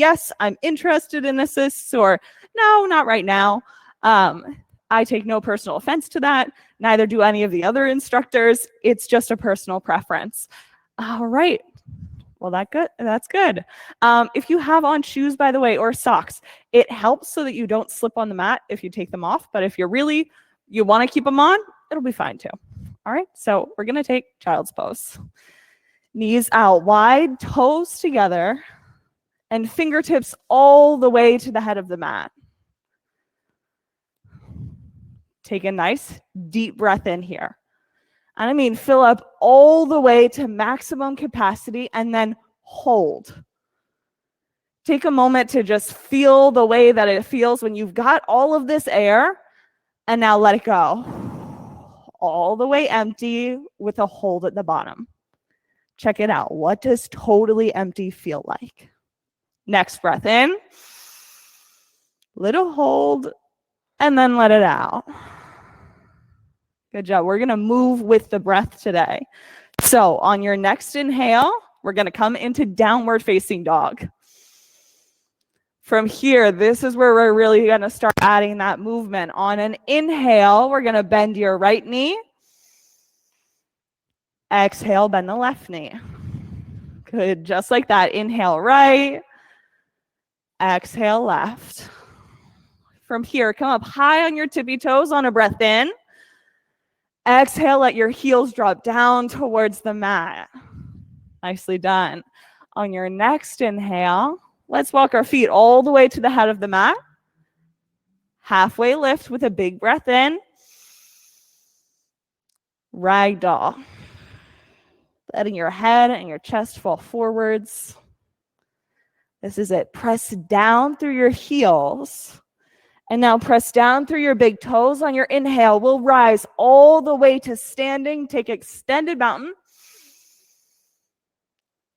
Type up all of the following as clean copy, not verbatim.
yes, I'm interested in assists, or no, not right now. I take no personal offense to that. Neither do any of the other instructors. It's just a personal preference. All right. Well, that's good. If you have on shoes, by the way, or socks, it helps so that you don't slip on the mat if you take them off. But if you want to keep them on, it'll be fine too. All right, so we're going to take child's pose. Knees out wide, toes together, and fingertips all the way to the head of the mat. Take a nice deep breath in here. And I mean, fill up all the way to maximum capacity and then hold. Take a moment to just feel the way that it feels when you've got all of this air, and now let it go. All the way empty with a hold at the bottom. Check it out. What does totally empty feel like? Next breath in. Little hold, and then let it out. Good job. We're going to move with the breath today. So on your next inhale, we're going to come into downward facing dog. From here, this is where we're really going to start adding that movement. On an inhale, we're going to bend your right knee. Exhale, bend the left knee. Good. Just like that. Inhale right. Exhale left. From here, come up high on your tippy toes on a breath in. Exhale, let your heels drop down towards the mat. Nicely done. On your next inhale, let's walk our feet all the way to the head of the mat. Halfway lift with a big breath in. Ragdoll. Letting your head and your chest fall forwards. This is it. Press down through your heels. And now press down through your big toes. On your inhale, we'll rise all the way to standing. Take extended mountain.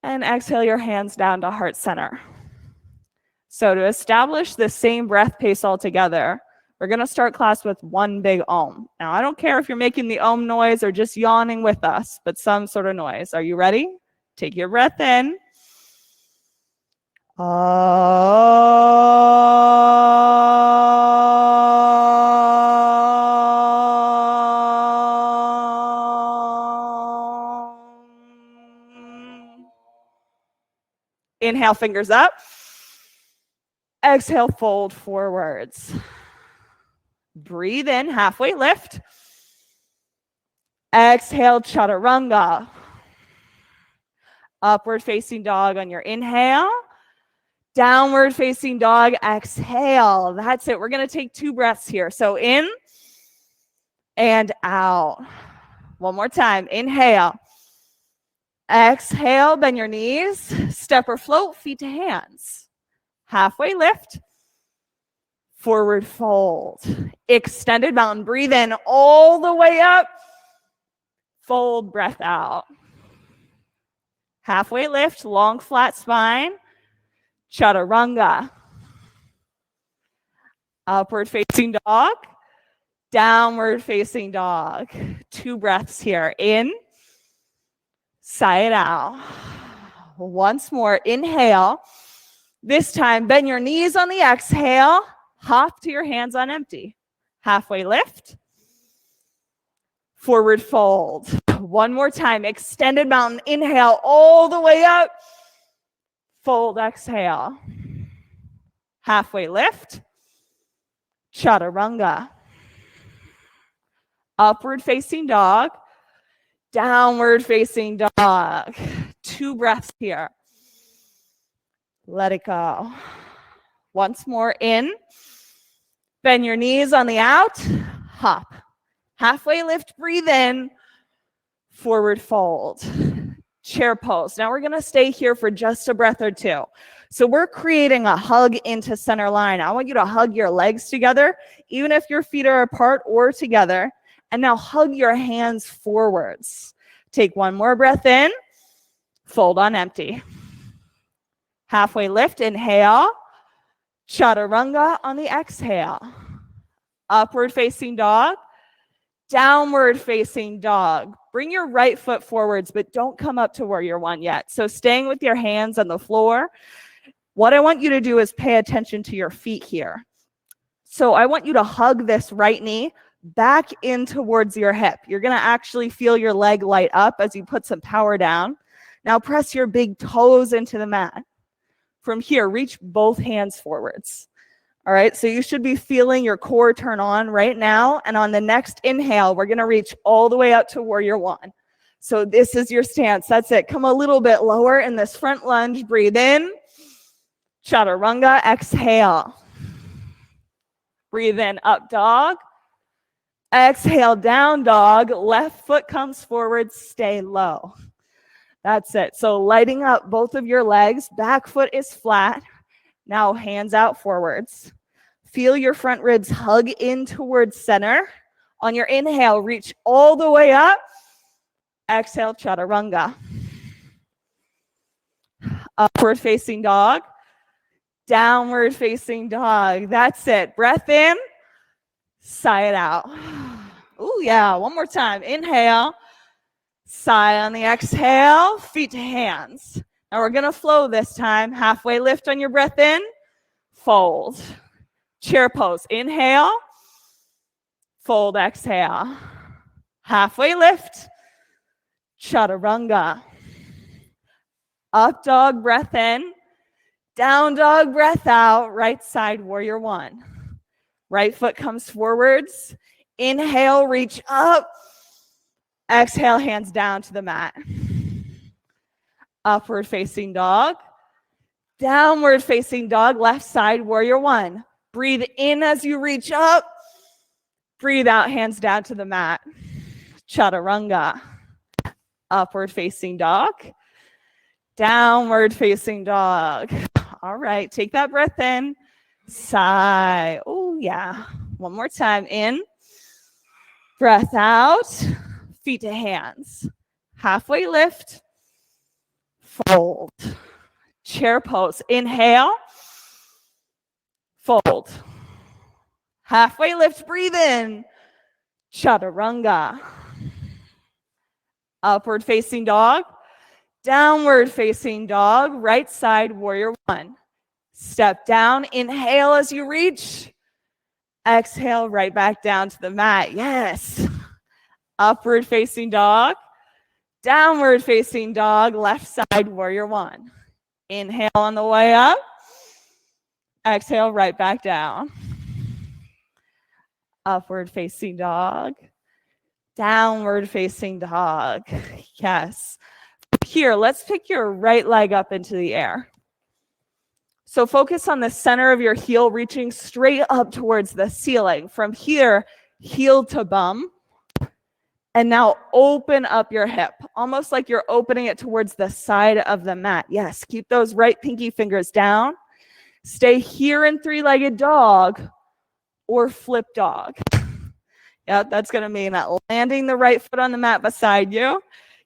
And exhale your hands down to heart center. So to establish the same breath pace all together, we're going to start class with one big Om. Now, I don't care if you're making the Om noise or just yawning with us, but some sort of noise. Are you ready? Take your breath in. Inhale, fingers up. Exhale, fold forwards. Breathe in, halfway lift. Exhale, chaturanga. Upward facing dog on your inhale. Downward facing dog, exhale. That's it. We're going to take 2 breaths here. So in and out. One more time. Inhale. Exhale, bend your knees. Step or float, feet to hands. Halfway lift. Forward fold. Extended mountain. Breathe in all the way up. Fold, breath out. Halfway lift, long flat spine. Chaturanga. Upward facing dog. Downward facing dog. 2 breaths here. In. Sigh it out. Once more. Inhale. This time, bend your knees on the exhale. Hop to your hands on empty. Halfway lift. Forward fold. One more time. Extended mountain. Inhale all the way up. Fold, exhale. Halfway lift. Chaturanga. Upward facing dog. Downward facing dog. 2 breaths here. Let it go. Once more. In. Bend your knees on the out. Hop. Halfway lift. Breathe in. Forward fold. Chair pose. Now we're going to stay here for just a breath or 2. So we're creating a hug into center line. I want you to hug your legs together, even if your feet are apart or together. And now hug your hands forwards. Take 1 more breath in. Fold on empty. Halfway lift. Inhale. Chaturanga on the exhale. Upward facing dog. Downward facing dog. Bring your right foot forwards, but don't come up to warrior 1 yet. So staying with your hands on the floor. What I want you to do is pay attention to your feet here. So I want you to hug this right knee back in towards your hip. You're going to actually feel your leg light up as you put some power down. Now press your big toes into the mat. From here, reach both hands forwards. All right, so you should be feeling your core turn on right now. And on the next inhale, we're going to reach all the way up to warrior one. So this is your stance. That's it. Come a little bit lower in this front lunge. Breathe in. Chaturanga. Exhale. Breathe in. Up dog. Exhale. Down dog. Left foot comes forward. Stay low. That's it. So lighting up both of your legs. Back foot is flat. Now hands out forwards. Feel your front ribs hug in towards center. On your inhale, reach all the way up. Exhale, chaturanga. Upward facing dog. Downward facing dog. That's it. Breath in. Sigh it out. Oh yeah, one more time. Inhale. Sigh on the exhale. Feet to hands. Now we're going to flow this time. Halfway lift on your breath in. Fold. Chair pose. Inhale. Fold, exhale. Halfway lift. Chaturanga. Up dog, breath in. Down dog, breath out. Right side, warrior one. Right foot comes forwards. Inhale, reach up. Exhale, hands down to the mat. Upward facing dog. Downward facing dog, left side, warrior one. Breathe in as you reach up. Breathe out, hands down to the mat. Chaturanga. Upward facing dog. Downward facing dog. All right, take that breath in. Sigh. Oh, yeah. One more time. In. Breath out. Feet to hands. Halfway lift. Fold. Chair pose. Inhale. Fold. Halfway lift. Breathe in. Chaturanga. Upward facing dog. Downward facing dog. Right side, warrior one. Step down. Inhale as you reach. Exhale right back down to the mat. Yes. Upward facing dog. Downward facing dog. Left side, warrior one. Inhale on the way up. Exhale right back down. Upward facing dog. Downward facing dog. Yes. Here, let's pick your right leg up into the air. So focus on the center of your heel, reaching straight up towards the ceiling. From here, heel to bum. And now open up your hip, almost like you're opening it towards the side of the mat. Yes, keep those right pinky fingers down. Stay here in three-legged dog or flip dog. Yeah, that's going to mean that landing the right foot on the mat beside you.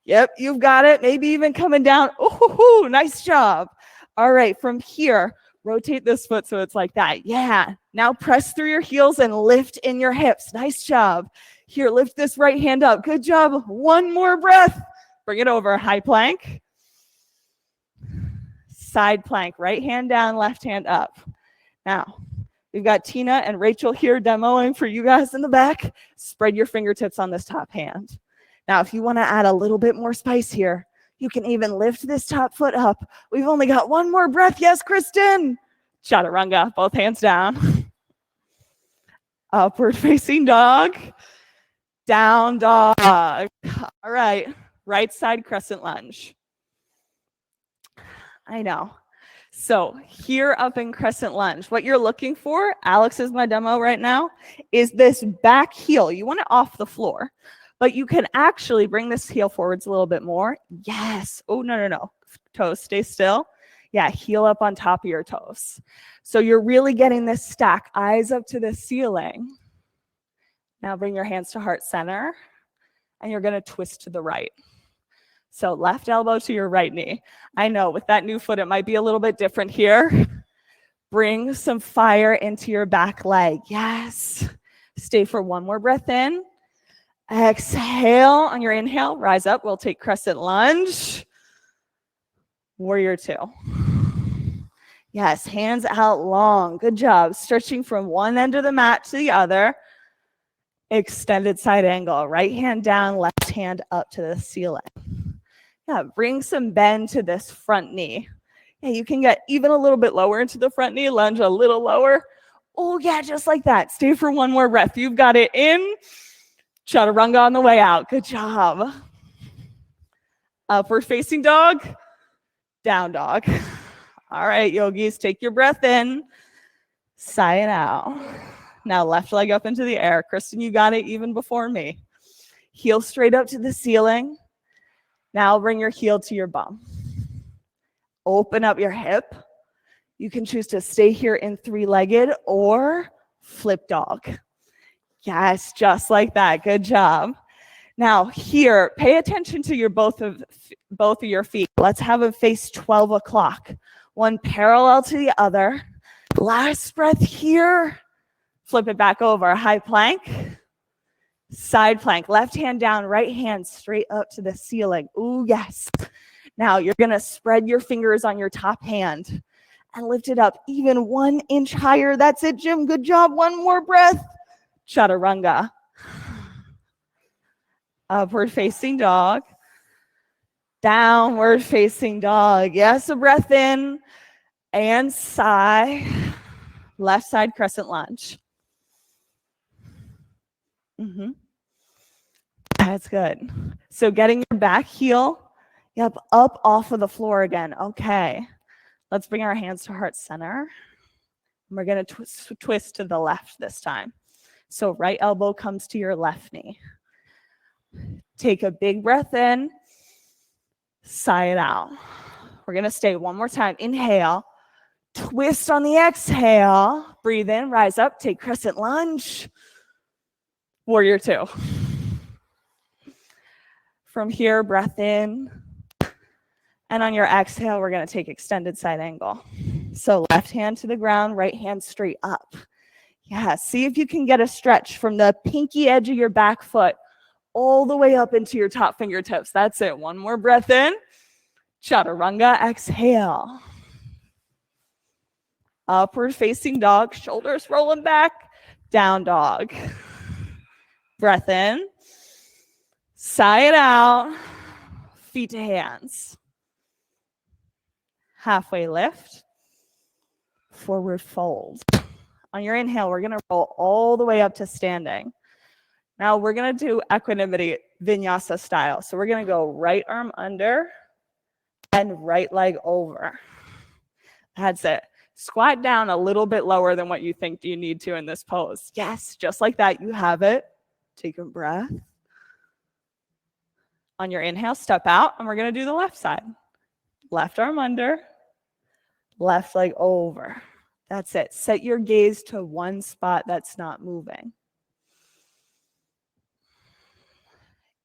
Yep, you've got it. Maybe even coming down. Oh, nice job. All right, from here, rotate this foot so it's like that. Yeah, now press through your heels and lift in your hips. Nice job. Here, lift this right hand up. Good job. One more breath. Bring it over. High plank. Side plank. Right hand down, left hand up. Now, we've got Tina and Rachel here demoing for you guys in the back. Spread your fingertips on this top hand. Now, if you want to add a little bit more spice here, you can even lift this top foot up. We've only got one more breath. Yes, Kristen. Chaturanga. Both hands down. Upward facing dog. Down dog. All right. Right side crescent lunge. I know. So here up in crescent lunge, what you're looking for, Alex is my demo right now, is this back heel. You want it off the floor, but you can actually bring this heel forwards a little bit more. Yes. Oh, no. Toes, stay still. Yeah, heel up on top of your toes. So you're really getting this stack, eyes up to the ceiling. Now bring your hands to heart center, and you're going to twist to the right. So left elbow to your right knee. I know with that new foot, it might be a little bit different here. Bring some fire into your back leg. Yes. Stay for one more breath in. Exhale on your inhale. Rise up. We'll take crescent lunge. Warrior two. Yes, hands out long. Good job. Stretching from one end of the mat to the other. Extended side angle. Right hand down, left hand up to the ceiling. Yeah, bring some bend to this front knee. Yeah, you can get even a little bit lower into the front knee, lunge a little lower. Oh, yeah, just like that. Stay for one more breath. You've got it in. Chaturanga on the way out. Good job. Upward facing dog. Down dog. All right, yogis, take your breath in. Sigh it out. Now left leg up into the air. Kristen, you got it even before me. Heel straight up to the ceiling. Now bring your heel to your bum. Open up your hip. You can choose to stay here in three-legged or flip dog. Yes, just like that. Good job. Now here, pay attention to your both of your feet. Let's have them face 12 o'clock. One parallel to the other. Last breath here. Flip it back over. High plank. Side plank. Left hand down, right hand straight up to the ceiling. Ooh, yes. Now you're going to spread your fingers on your top hand and lift it up even 1 inch higher. That's it, Jim. Good job. One more breath. Chaturanga. Upward facing dog. Downward facing dog. Yes, a breath in and sigh. Left side crescent lunge. That's good. So getting your back heel, yep, up off of the floor again. Okay. Let's bring our hands to heart center. We're going to twist to the left this time. So right elbow comes to your left knee. Take a big breath in. Sigh it out. We're going to stay one more time. Inhale. Twist on the exhale. Breathe in. Rise up. Take crescent lunge. Warrior two. From here, breath in. And on your exhale, we're going to take extended side angle. So left hand to the ground, right hand straight up. Yeah, see if you can get a stretch from the pinky edge of your back foot all the way up into your top fingertips. That's it. One more breath in. Chaturanga, exhale. Upward facing dog, shoulders rolling back. Down dog. Breath in. Sigh it out. Feet to hands. Halfway lift. Forward fold. On your inhale, we're going to roll all the way up to standing. Now we're going to do equanimity, vinyasa style. So we're going to go right arm under and right leg over. That's it. Squat down a little bit lower than what you think you need to in this pose. Yes, just like that. You have it. Take a breath. On your inhale, step out, and we're going to do the left side. Left arm under, left leg over. That's it. Set your gaze to one spot that's not moving.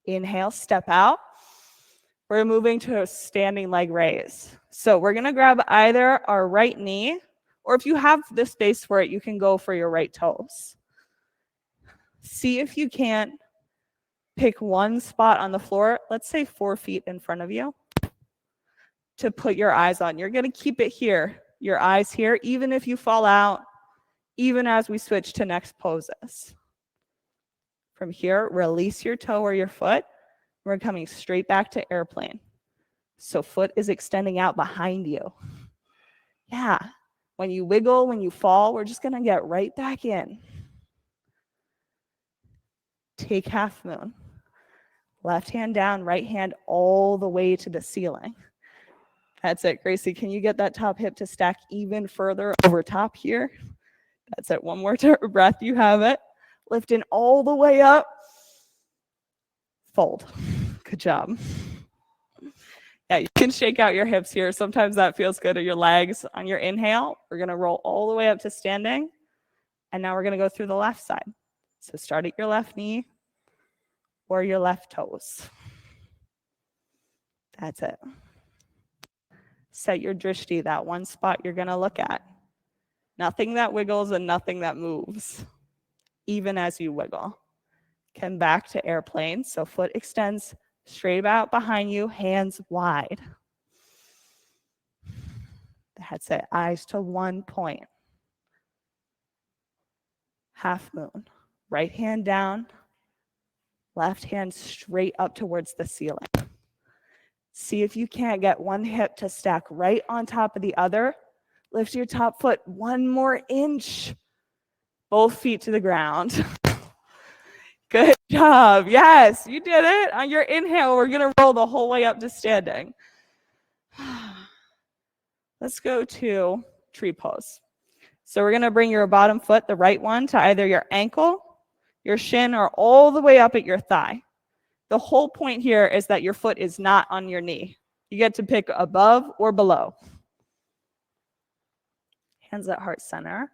Inhale, step out. We're moving to a standing leg raise. So we're going to grab either our right knee, or if you have the space for it, you can go for your right toes. See if you can't pick one spot on the floor, let's say 4 feet in front of you, to put your eyes on. You're going to keep it here, your eyes here, even if you fall out, even as we switch to next poses. From here, release your toe or your foot. We're coming straight back to airplane. So foot is extending out behind you. Yeah. When you wiggle, when you fall, we're just going to get right back in. Take half moon. Left hand down, right hand all the way to the ceiling. That's it. Gracie, can you get that top hip to stack even further over top here? That's it. One more breath. You have it. Lifting all the way up. Fold. Good job. Yeah, you can shake out your hips here. Sometimes that feels good, or your legs. On your inhale, we're going to roll all the way up to standing. And now we're going to go through the left side. So start at your left knee or your left toes. That's it. Set your drishti, that one spot you're going to look at. Nothing that wiggles and nothing that moves, even as you wiggle. Come back to airplane. So foot extends straight out behind you, hands wide. That's it. Eyes to one point. Half moon. Right hand down. Left hand straight up towards the ceiling. See if you can't get one hip to stack right on top of the other. Lift your top foot one more inch. Both feet to the ground. Good job. Yes, you did it. On your inhale, we're going to roll the whole way up to standing. Let's go to tree pose. So we're going to bring your bottom foot, the right one, to either your ankle, your shin, or all the way up at your thigh. The whole point here is that your foot is not on your knee. You get to pick above or below. Hands at heart center.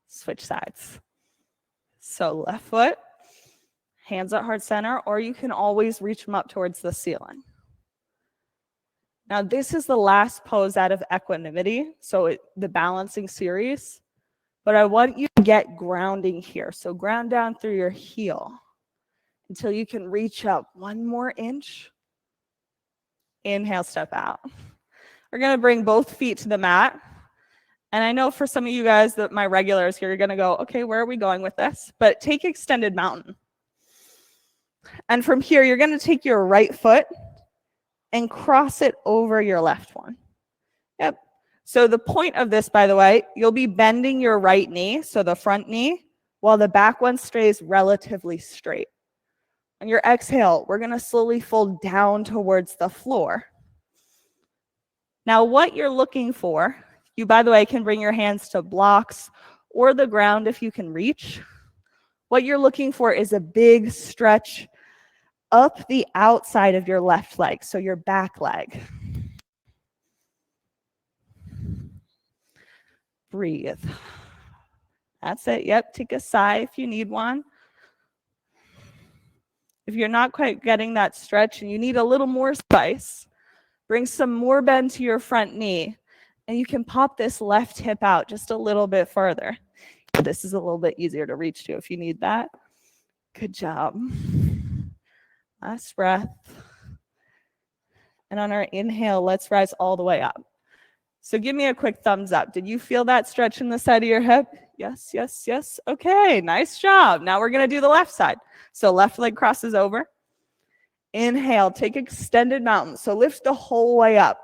Switch sides. So left foot, hands at heart center, or you can always reach them up towards the ceiling. Now this is the last pose out of equanimity, so the balancing series, but I want you to get grounding here. So ground down through your heel until you can reach up one more inch. Inhale, step out. We're going to bring both feet to the mat. And I know for some of you guys, that my regulars here, you're going to go, okay, where are we going with this? But take extended mountain. And from here, you're going to take your right foot and cross it over your left one. Yep. So the point of this, by the way, you'll be bending your right knee, so the front knee, while the back one stays relatively straight. On your exhale, we're going to slowly fold down towards the floor. Now, what you're looking for, you, by the way, can bring your hands to blocks or the ground if you can reach. What you're looking for is a big stretch up the outside of your left leg, so your back leg. Breathe. That's it. Yep, take a sigh if you need one. If you're not quite getting that stretch and you need a little more spice, bring some more bend to your front knee, and you can pop this left hip out just a little bit further. This is a little bit easier to reach to if you need that. Good job. Last breath. And on our inhale, let's rise all the way up. So give me a quick thumbs up. Did you feel that stretch in the side of your hip? Yes, yes, yes. Okay, nice job. Now we're going to do the left side. So left leg crosses over. Inhale, take extended mountain. So lift the whole way up.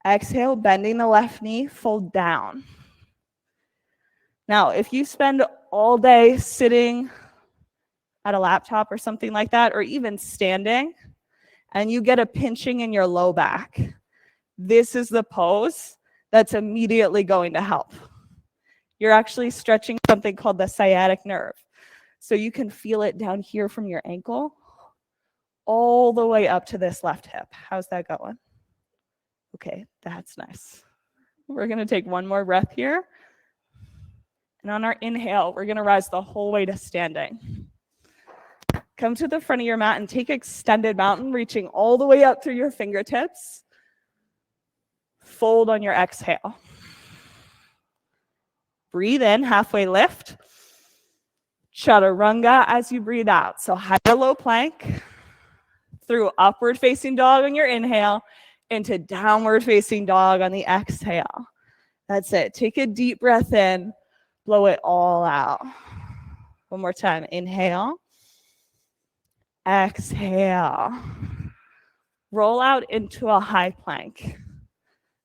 Exhale, bending the left knee, fold down. Now, if you spend all day sitting at a laptop or something like that, or even standing, and you get a pinching in your low back, this is the pose that's immediately going to help. You're actually stretching something called the sciatic nerve. So you can feel it down here from your ankle all the way up to this left hip. How's that going? Okay, that's nice. We're going to take one more breath here. And on our inhale, we're going to rise the whole way to standing. Come to the front of your mat and take extended mountain, reaching all the way up through your fingertips. Fold on your exhale. Breathe in, halfway lift. Chaturanga as you breathe out. So high or low plank through upward facing dog on your inhale into downward facing dog on the exhale. That's it. Take a deep breath in. Blow it all out. One more time. Inhale. Exhale. Roll out into a high plank.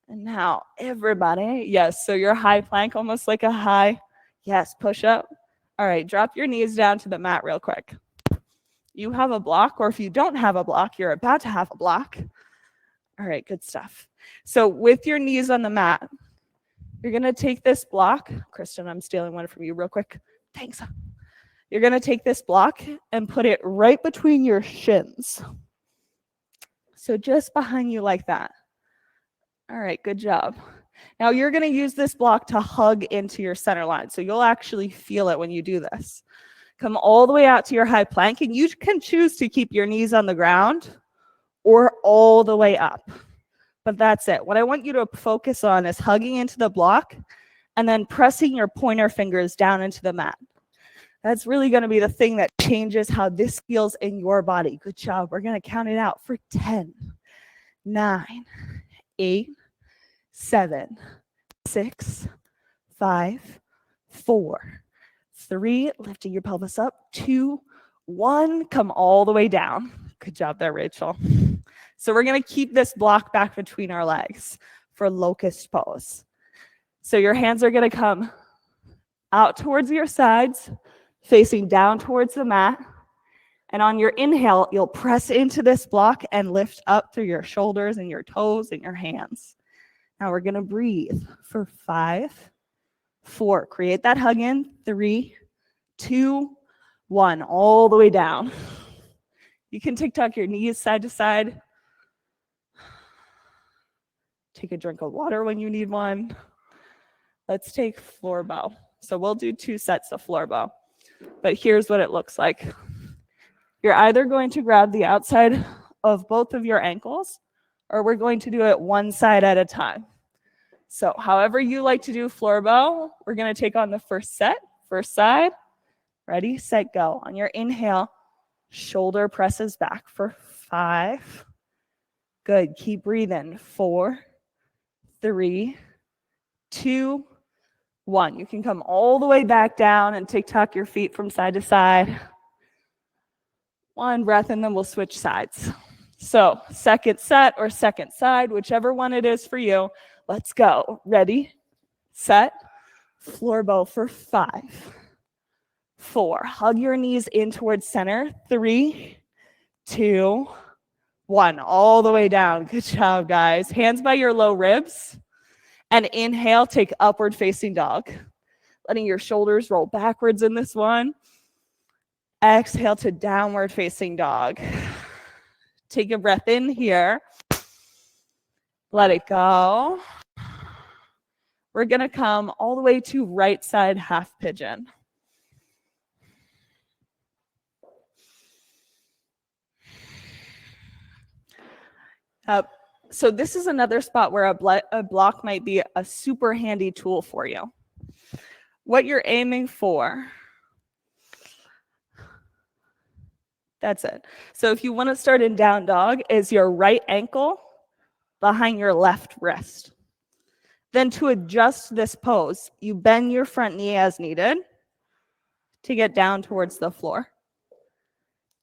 And now everybody, yes, so your high plank, almost like a high, yes, push up. All right, drop your knees down to the mat real quick. You have a block, or if you don't have a block, you're about to have a block. All right, good stuff. So with your knees on the mat, you're going to take this block. Kristen, I'm stealing one from you real quick. Thanks. You're going to take this block and put it right between your shins. So just behind you like that. All right, good job. Now you're going to use this block to hug into your center line. So you'll actually feel it when you do this. Come all the way out to your high plank, and you can choose to keep your knees on the ground or all the way up. But that's it. What I want you to focus on is hugging into the block and then pressing your pointer fingers down into the mat. That's really going to be the thing that changes how this feels in your body. Good job. We're going to count it out for 10, 9, 8, 7, 6, 5, 4, 3, lifting your pelvis up, 2, 1, come all the way down. Good job there, Rachel. So we're going to keep this block back between our legs for locust pose. So your hands are going to come out towards your sides, facing down towards the mat. And on your inhale, you'll press into this block and lift up through your shoulders and your toes and your hands. Now we're going to breathe for 5, 4. Create that hug in. 3, 2, 1. All the way down. You can tick-tock your knees side to side. Take a drink of water when you need one. Let's take floor bow. So we'll do 2 sets of floor bow. But here's what it looks like. You're either going to grab the outside of both of your ankles, or we're going to do it one side at a time. So however you like to do floor bow, we're going to take on the first set, first side. Ready, set, go. On your inhale, shoulder presses back for 5. Good. Keep breathing. 4, 3, 2, 1. You can come all the way back down and tick-tock your feet from side to side. 1 breath, and then we'll switch sides. So second set or second side, whichever one it is for you. Let's go. Ready, set, floor bow for 5, 4. Hug your knees in towards center. 3, 2, 1. All the way down. Good job, guys. Hands by your low ribs. And inhale, take upward facing dog. Letting your shoulders roll backwards in this one. Exhale to downward facing dog. Take a breath in here. Let it go. We're going to come all the way to right side half pigeon. So this is another spot where a block might be a super handy tool for you. What you're aiming for, that's it. So if you want to start in down dog, is your right ankle behind your left wrist. Then to adjust this pose, you bend your front knee as needed to get down towards the floor.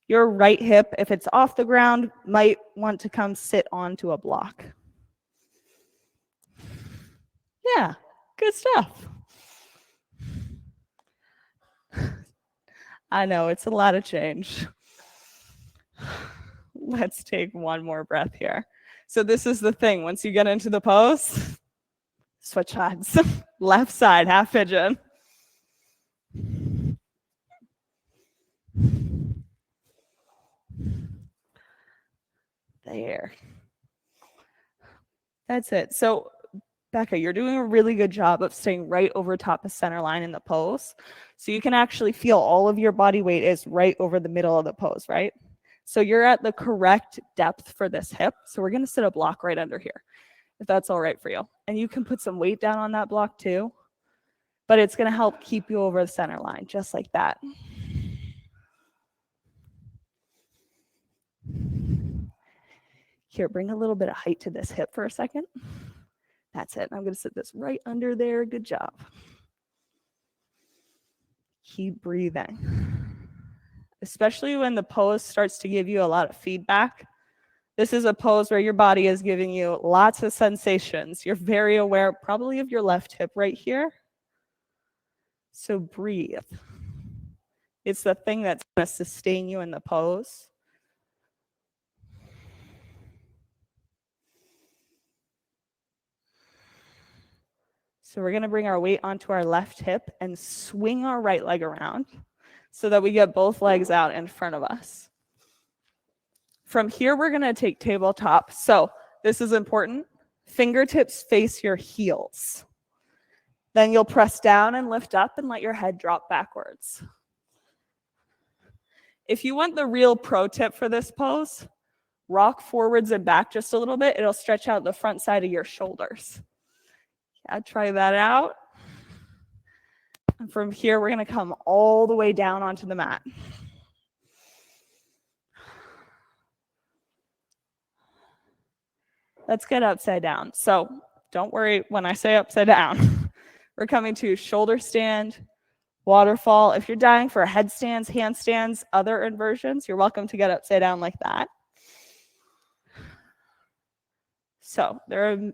Your right hip, if it's off the ground, might want to come sit onto a block. Yeah, good stuff. I know, it's a lot of change. Let's take one more breath here. So this is the thing. Once you get into the pose, switch sides. Left side, half pigeon. There. That's it. So Becca, you're doing a really good job of staying right over top of center line in the pose. So you can actually feel all of your body weight is right over the middle of the pose, right? So you're at the correct depth for this hip. So we're going to sit a block right under here, if that's all right for you. And you can put some weight down on that block too, but it's going to help keep you over the center line, just like that. Here, bring a little bit of height to this hip for a second. That's it. I'm going to sit this right under there. Good job. Keep breathing. Especially when the pose starts to give you a lot of feedback. This is a pose where your body is giving you lots of sensations. You're very aware probably of your left hip right here. So breathe. It's the thing that's going to sustain you in the pose. So we're going to bring our weight onto our left hip and swing our right leg around so that we get both legs out in front of us. From here, we're going to take tabletop. So this is important. Fingertips face your heels. Then you'll press down and lift up and let your head drop backwards. If you want the real pro tip for this pose, rock forwards and back just a little bit. It'll stretch out the front side of your shoulders. Yeah, try that out. And from here, we're going to come all the way down onto the mat. Let's get upside down. So don't worry when I say upside down. We're coming to shoulder stand, waterfall. If you're dying for headstands, handstands, other inversions, you're welcome to get upside down like that. So there are a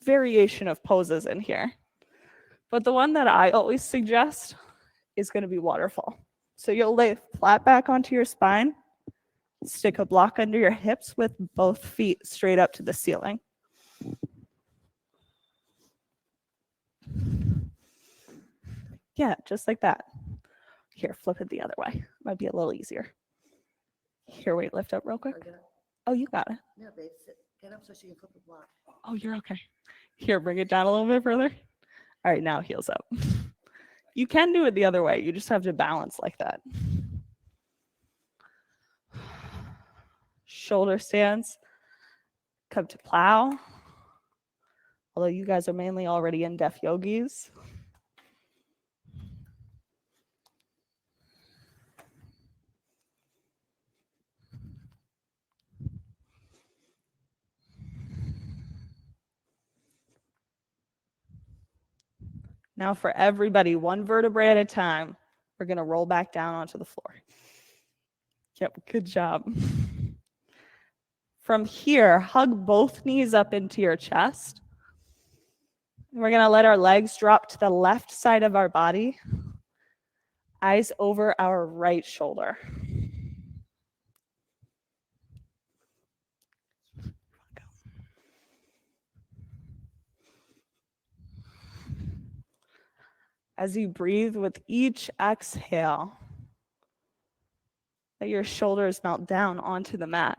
variation of poses in here. But the one that I always suggest is going to be waterfall. So you'll lay flat back onto your spine, stick a block under your hips with both feet straight up to the ceiling. Yeah, just like that. Here, flip it the other way. Might be a little easier. Here, wait, lift up real quick. Oh, you got it. Yeah, babe, get up so she can flip the block. Oh, you're okay. Here, bring it down a little bit further. All right, now heels up. You can do it the other way. You just have to balance like that. Shoulder stands. Come to plow. Although you guys are mainly already in deaf yogis. Now for everybody, one vertebrae at a time, we're going to roll back down onto the floor. Yep, good job. From here, hug both knees up into your chest. We're going to let our legs drop to the left side of our body, eyes over our right shoulder. As you breathe with each exhale, let your shoulders melt down onto the mat.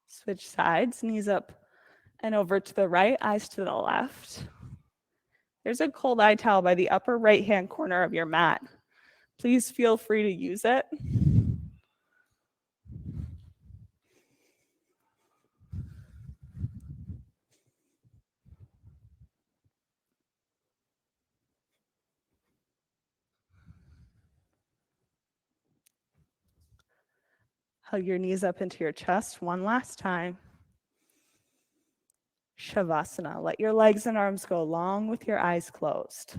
Switch sides, knees up and over to the right, eyes to the left. There's a cold eye towel by the upper right-hand corner of your mat. Please feel free to use it. Hug your knees up into your chest one last time. Shavasana. Let your legs and arms go long with your eyes closed.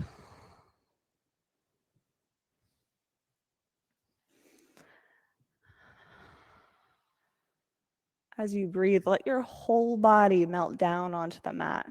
As you breathe, let your whole body melt down onto the mat.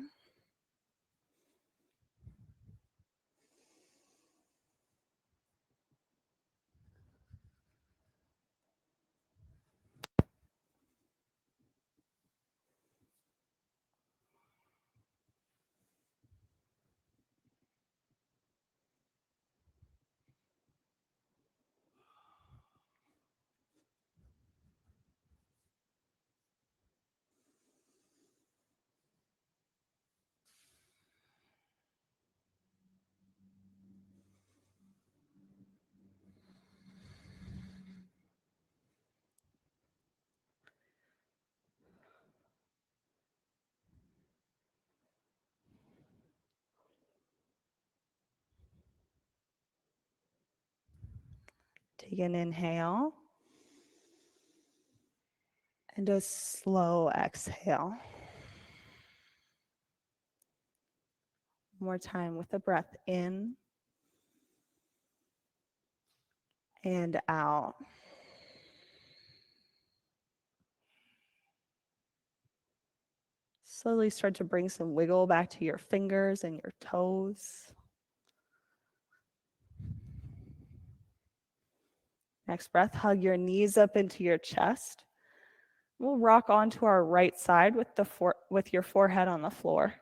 Take an inhale and a slow exhale. One more time with a breath in and out. Slowly start to bring some wiggle back to your fingers and your toes. Next breath, hug your knees up into your chest. We'll rock onto our right side with your forehead on the floor.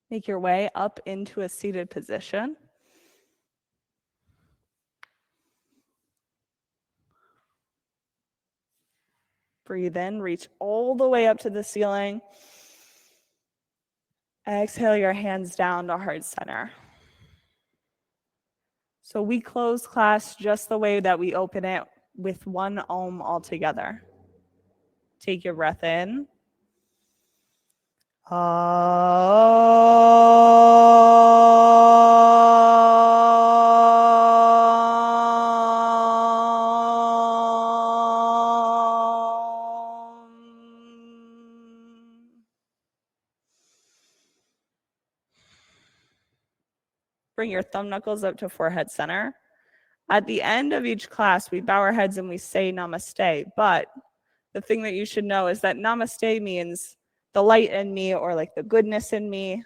Make your way up into a seated position. Breathe in, reach all the way up to the ceiling. Exhale your hands down to heart center. So we close class just the way that we open it, with one Om altogether. Take your breath in. Bring your thumb knuckles up to forehead center. At the end of each class, we bow our heads and we say namaste. But the thing that you should know is that namaste means the light in me, or like the goodness in me,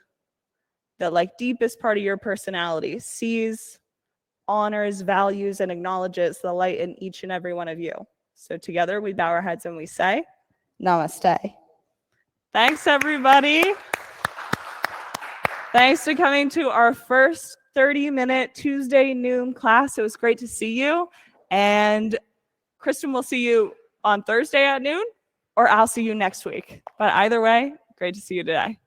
the like deepest part of your personality sees, honors, values, and acknowledges the light in each and every one of you. So together we bow our heads and we say namaste. Thanks, everybody. Thanks for coming to our first 30-minute Tuesday noon class. It was great to see you. And Kristen will see you on Thursday at noon, or I'll see you next week. But either way, great to see you today.